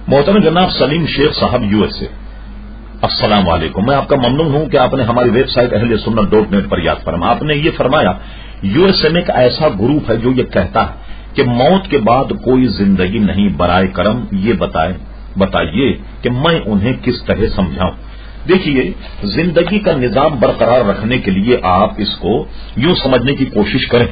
محترم جناب سلیم شیخ صاحب USA، السلام علیکم. میں آپ کا ممنون ہوں کہ آپ نے ہماری ویب سائٹ اہلسنت.net پر یاد فرمایا. آپ نے یہ فرمایا USA میں ایک ایسا گروپ ہے جو یہ کہتا ہے کہ موت کے بعد کوئی زندگی نہیں، برائے کرم یہ بتائیے کہ میں انہیں کس طرح سمجھاؤں. دیکھیے، زندگی کا نظام برقرار رکھنے کے لیے آپ اس کو یوں سمجھنے کی کوشش کریں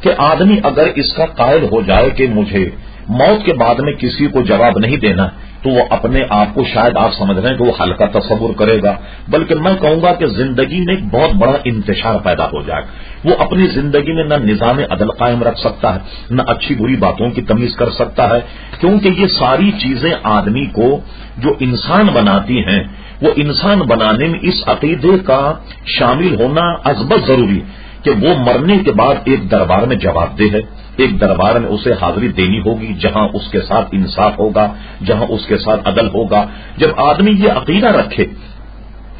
کہ آدمی اگر اس کا قائل ہو جائے کہ مجھے موت کے بعد میں کسی کو جواب نہیں دینا، تو وہ اپنے آپ کو شاید آپ سمجھ رہے ہیں کہ وہ ہلکا تصور کرے گا، بلکہ میں کہوں گا کہ زندگی میں ایک بہت بڑا انتشار پیدا ہو جائے. وہ اپنی زندگی میں نہ نظام عدل قائم رکھ سکتا ہے، نہ اچھی بری باتوں کی تمیز کر سکتا ہے، کیونکہ یہ ساری چیزیں آدمی کو جو انسان بناتی ہیں، وہ انسان بنانے میں اس عقیدے کا شامل ہونا ازبت ضروری ہے کہ وہ مرنے کے بعد ایک دربار میں جواب دہ ہے. ایک دربار میں اسے حاضری دینی ہوگی جہاں اس کے ساتھ انصاف ہوگا، جہاں اس کے ساتھ عدل ہوگا. جب آدمی یہ عقیدہ رکھے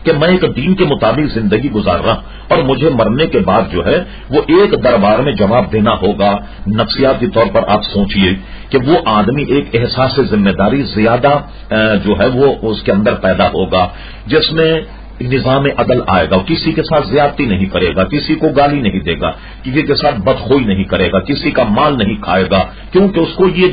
کہ میں ایک دین کے مطابق زندگی گزار رہا اور مجھے مرنے کے بعد جو ہے وہ ایک دربار میں جواب دینا ہوگا، نفسیاتی طور پر آپ سوچئے کہ وہ آدمی ایک احساس ذمہ داری زیادہ جو ہے وہ اس کے اندر پیدا ہوگا، جس میں نظام عدل آئے گا. کسی کے ساتھ زیادتی نہیں کرے گا، کسی کو گالی نہیں دے گا، کسی کے ساتھ بدخوئی نہیں کرے گا، کسی کا مال نہیں کھائے گا، کیونکہ اس کو یہ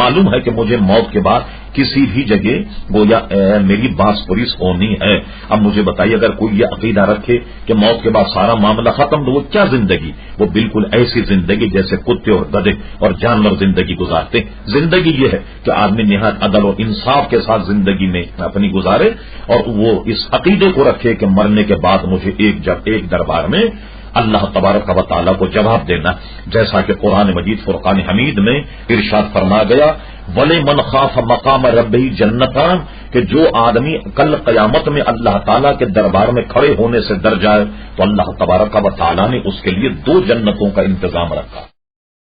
معلوم ہے کہ مجھے موت کے بعد کسی بھی جگہ گویا میری باس پولیس ہونی ہے. اب مجھے بتائیے، اگر کوئی یہ عقیدہ رکھے کہ موت کے بعد سارا معاملہ ختم، تو وہ کیا زندگی؟ وہ بالکل ایسی زندگی جیسے کتے اور گدھے اور جانور زندگی گزارتے. زندگی یہ ہے کہ آدمی نہایت عدل اور انصاف کے ساتھ زندگی میں اپنی گزارے، اور وہ اس عقیدے کو رکھے کہ مرنے کے بعد مجھے ایک دربار میں اللہ تبارک و تعالیٰ کو جواب دینا، جیسا کہ قرآن مجید فرقان حمید میں ارشاد فرما گیا، وَلِمَنْ خَافَ مَقَامَ رَبِّهِ جَنَّتَانِ، کہ جو آدمی کل قیامت میں اللہ تعالیٰ کے دربار میں کھڑے ہونے سے ڈر جائے تو اللہ تبارک و تعالیٰ نے اس کے لیے 2 جنتوں کا انتظام رکھا.